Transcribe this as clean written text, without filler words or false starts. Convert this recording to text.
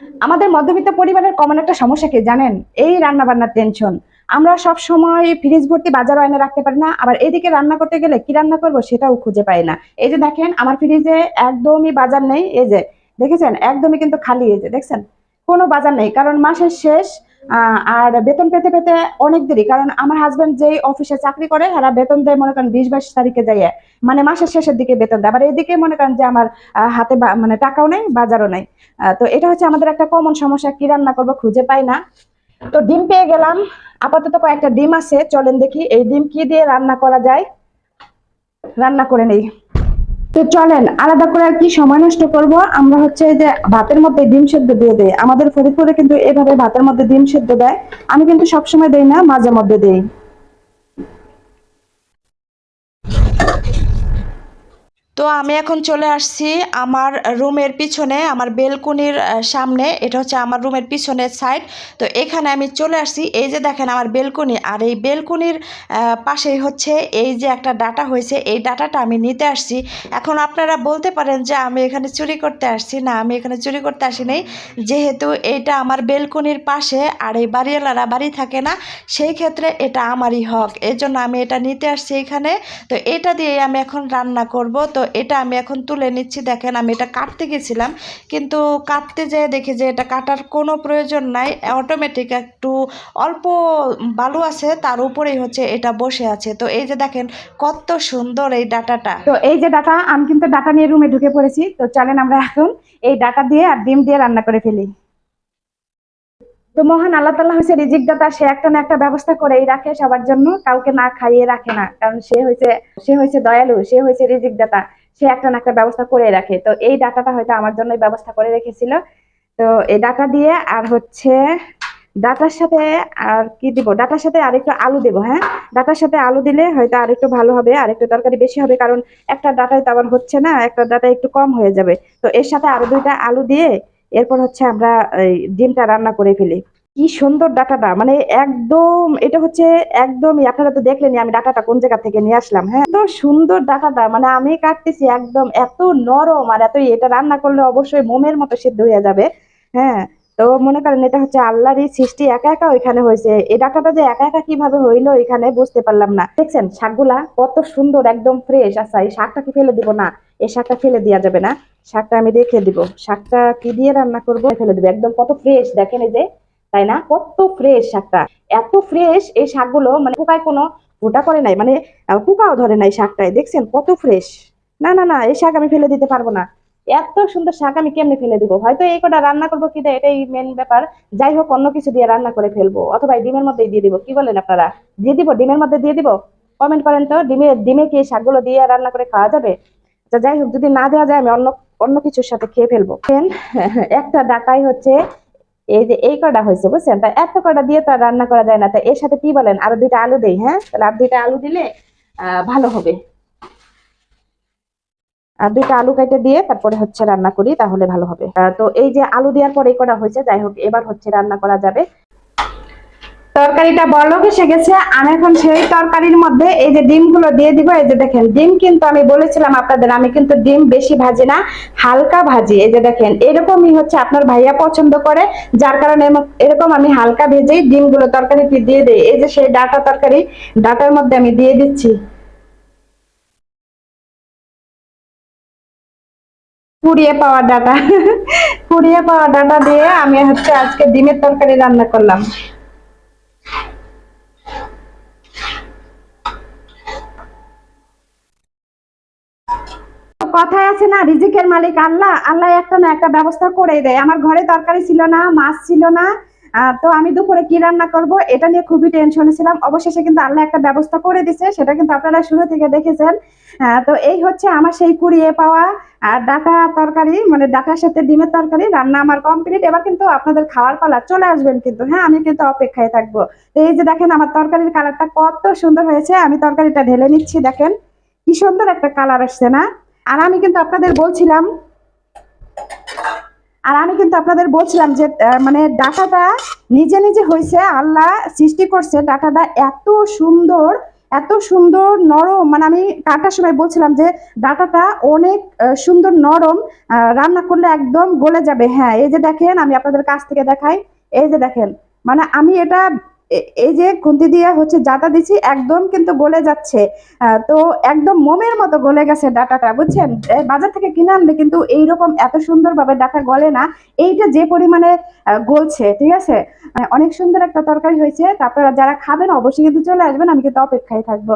আমাদের মধ্যবিত্ত পরিবারের কমন একটা সমস্যা কি জানেন? এই রান্না বান্নার টেনশন। আমরা সব সময় ফ্রিজ ভর্তি বাজারও এনে রাখতে পারি না, আবার এদিকে রান্না করতে গেলে কি রান্না করব সেটাও খুঁজে পাই না। এই যে দেখেন আমার ফ্রিজে একদমই বাজার নেই। এই যে দেখেছেন একদমই কিন্তু খালি। এই যে দেখছেন কোনো বাজার নেই, কারণ মাসের শেষ। আর বেতন পেতে পেতে অনেক দেরি, কারণ আমার হাজবেন্ড যেই অফিসে চাকরি করে এরা বেতন দেয় মনে করেন 20-22 তারিখে যাইয়ে, মানে মাসের শেষের দিকে বেতন দেয়। আবার এদিকে মনে করেন যে আমার হাতে মানে টাকাও নেই, বাজারও নেই। তো এটা হচ্ছে আমাদের একটা কমন সমস্যা, কি রান্না করবো খুঁজে পাই না। তো ডিম পেয়ে গেলাম, আপাতত কয়েকটা ডিম আছে, চলেন দেখি এই ডিম কি দিয়ে রান্না করা যায়, রান্না করে নেই। তো চলেন আলাদা করে আর কি সময় নষ্ট করব, আমরা হচ্ছে এই যে ভাতের মধ্যে ডিম সেদ্ধ দিয়ে দেয়, আমাদের ফরিদপুরে কিন্তু এভাবে ভাতের মধ্যে ডিম সেদ্ধ দেয়। আমি কিন্তু সবসময় দেই না, মাঝে মধ্যে দেই। তো আমি এখন চলে আসছি আমার রুমের পিছনে, আমার বেলকনির সামনে। এটা হচ্ছে আমার রুমের পিছনের সাইড। তো এখানে আমি চলে আসছি, এই যে দেখেন আমার বেলকনি, আর এই বেলকনির পাশেই হচ্ছে এই যে একটা ডাটা হয়েছে, এই ডাটাটা আমি নিতে আসছি। এখন আপনারা বলতে পারেন যে আমি এখানে চুরি করতে আসছি। না, আমি এখানে চুরি করতে আসি নাই, যেহেতু এটা আমার বেলকনির পাশে আর এই বাড়িওয়ালারা বাড়ি থাকে না, সেই ক্ষেত্রে এটা আমারই হক, এই জন্য আমি এটা নিতে আসছি এখানে। তো এটা দিয়ে আমি এখন রান্না করব। তো এটা আমি এখন তুলে নিচ্ছি। দেখেন আমি এটা কাটতে গেছিলাম, কিন্তু কাটতে যেয়ে দেখি যে এটা কাটার কোনো প্রয়োজন নাই, অটোমেটিক একটু অল্প বালু আছে তার উপরেই হচ্ছে এটা বসে আছে। তো এই যে দেখেন কত সুন্দর এই ডাটাটা। তো এই যে ডাটা, আমি কিন্তু ডাটা নিয়ে রুমে ঢুকে পড়েছি। তো চলেন আমরা এখন এই ডাটা দিয়ে আর ডিম দিয়ে রান্না করে ফেলি। তো মহান আল্লাহ তাআলা হচ্ছে রিজিক দাতা, সে একটা না একটা ব্যবস্থা করেই রাখে সবার জন্য, কাউকে না খাইয়ে রাখে না, কারণ সে হয়েছে দয়ালু, সে হয়েছে রিজিক দাতা। সে একটা না একটা ব্যবস্থা করে রাখে। তো এই ডাটাটা হয়তো আমার জন্য ব্যবস্থা করে রেখেছিল। তো এই ডাটা দিয়ে আর হচ্ছে ডাটার সাথে আর কি দিব, ডাটার সাথে আরেকটু আলু দেবো। হ্যাঁ, ডাটার সাথে আলু দিলে হয়তো আরেকটু ভালো হবে, আর একটু তরকারি বেশি হবে, কারণ একটা ডাটায় তো আবার হচ্ছে না, একটা ডাটা একটু কম হয়ে যাবে। তো এর সাথে আরো 2টা আলু দিয়ে এরপর হচ্ছে আমরা এই ডিমটা রান্না করে ফেলি। কি সুন্দর ডাটাটা, মানে একদম এটা হচ্ছে একদমই, আপনারা তো দেখলেনই আমি ডাটাটা কোন জায়গা থেকে নিয়ে আসলাম। হ্যাঁ, এত সুন্দর ডাটাটা, মানে আমি কাটতেছি একদম এত নরম, আর এত এটা রান্না করলে অবশ্যই মোমের মতো সিদ্ধ হয়ে যাবে। হ্যাঁ, তো মনে করেন এটা হচ্ছে আল্লাহরই সৃষ্টি, একা একা ওইখানে হয়েছে। এই ডাটাটা যে একা একা কিভাবে হইলো এখানে বুঝতে পারলাম না। দেখছেন শাকগুলা কত সুন্দর, একদম ফ্রেশ। আচ্ছা এই শাকটা কি ফেলে দিব? না, এই শাকটা ফেলে দেওয়া যাবে না, শাকটা আমি রেখে দিব। শাকটা কি দিয়ে রান্না করবো, ফেলে দিব, একদম কত ফ্রেশ দেখেন এই যে, তাই না? কত ফ্রেশ শাকটা, এত ফ্রেশ এই শাকগুলো, মানে পোকায় কোনো ফুটা করে নাই, মানে পোকাও ধরে নাই শাকটায়, দেখছেন কত ফ্রেশ। না না না, এই শাক আমি ফেলে দিতে পারবো না, এত সুন্দর শাক আমি কেমনে ফেলে দিব? হয়তো এই কটা রান্না করবো কি দিয়ে, এটাই মেন ব্যাপার। যাই হোক, অন্য কিছু দিয়ে রান্না করে ফেলবো, অথবা এই ডিমের মধ্যেই দিয়ে দিব, কি বলেন আপনারা? দিয়ে দিব, ডিমের মধ্যে দিয়ে দিব। কমেন্ট করেন তো, ডিমে কি এই শাকগুলো দিয়ে রান্না করে খাওয়া যাবে? আচ্ছা যাই হোক, যদি না দেওয়া যায় আমি অন্য অন্য কিছুর সাথে খেয়ে ফেলবো। একটা ডাটাই হচ্ছে এই যে এই কটা হয়েছে, বুঝছেন? তা এত কটা দিয়ে তো আর রান্না করা যায় না, তাই এর সাথে কি বলেন আরো 2টা আলু দেই? হ্যাঁ, তাহলে আর 2টা আলু দিলে ভালো হবে। আর 2টা আলু কেটে দিয়ে তারপরে হচ্ছে রান্না করি, তাহলে ভালো হবে। তো এই যে আলু দেওয়ার পরে এই কটা হয়েছে, যাই হোক এবার হচ্ছে রান্না করা যাবে। তরকারিটা বলক এসে গেছে, আমি এখন সেই তরকারির মধ্যে এই যে ডিমগুলো দিয়ে দিব। এই যে দেখেন ডিম কিন্তু আমি বলেছিলাম আপনাদের, আমি কিন্তু ডিম বেশি ভাজি না, হালকা ভাজি। এই যে দেখেন এরকমই হচ্ছে আপনার ভাইয়া পছন্দ করে, যার কারণে এরকম আমি হালকা ভেজে ডিমগুলো তরকারিতে দিয়ে দিই। এই যে সেই ডাটা তরকারি, ডাটার মধ্যে আমি দিয়ে দিচ্ছি কুড়িয়ে পাওয়া ডাটা। কুড়িয়ে পাওয়া ডাটা দিয়ে আমি হচ্ছে আজকে ডিমের তরকারি রান্না করলাম। কথায় আছে না, রিজিকের মালিক আল্লাহ, আল্লাহ একটা না একটা ব্যবস্থা করেই দেয়। আমার ঘরে তরকারি ছিল না, মাছ ছিল না। তো আমি দুপুরে কি রান্না করব এটা নিয়ে খুবই টেনশনে ছিলাম। অবশেষে কিন্তু আল্লাহ একটা ব্যবস্থা করে দিছে, সেটা কিন্তু আপনারা শুরু থেকে দেখেছেন। তো এই হচ্ছে আমার সেই কুড়িয়ে পাওয়া ডাটা তরকারি, মানে ডাটার সাথে ডিমের তরকারি রান্না আমার কমপ্লিট। এবার কিন্তু আপনাদের খাওয়ার পালা, চলে আসবেন কিন্তু। হ্যাঁ, আমি কিন্তু অপেক্ষায় থাকবো। তো এই যে দেখেন আমার তরকারির কালারটা কত সুন্দর হয়েছে, আমি তরকারিটা ঢেলে নিচ্ছি। দেখেন কি সুন্দর একটা কালার আসছে না? আর আমি কিন্তু আপনাদের বলছিলাম যে মানে ডাটাটা নিজে নিজে হয়েছে, আল্লাহ সৃষ্টি করছে ডাটাটা এত সুন্দর, এত সুন্দর নরম, মানে আমি কাটার সময় বলছিলাম যে ডাটাটা অনেক সুন্দর নরম, রান্না করলে একদম গলে যাবে। হ্যাঁ, এই যে দেখেন, আমি আপনাদের কাছ থেকে দেখাই। এই যে দেখেন, মানে আমি এটা এই যে খুন্তি দিয়ে হচ্ছে জাতা দিছি, একদম কিন্তু গলে যাচ্ছে। তো একদম মোমের মতো গলে গেছে ডাটাটা, বুঝছেন? বাজার থেকে কিনে আনলে কিন্তু এইরকম এত সুন্দরভাবে ডাটা গলে না। এইটা যে পরিমাণে গলছে, ঠিক আছে? অনেক সুন্দর একটা তরকারি হয়েছে। তারপরে যারা খাবেন অবশ্যই কিন্তু চলে আসবেন, আমি কিন্তু অপেক্ষায় থাকবো।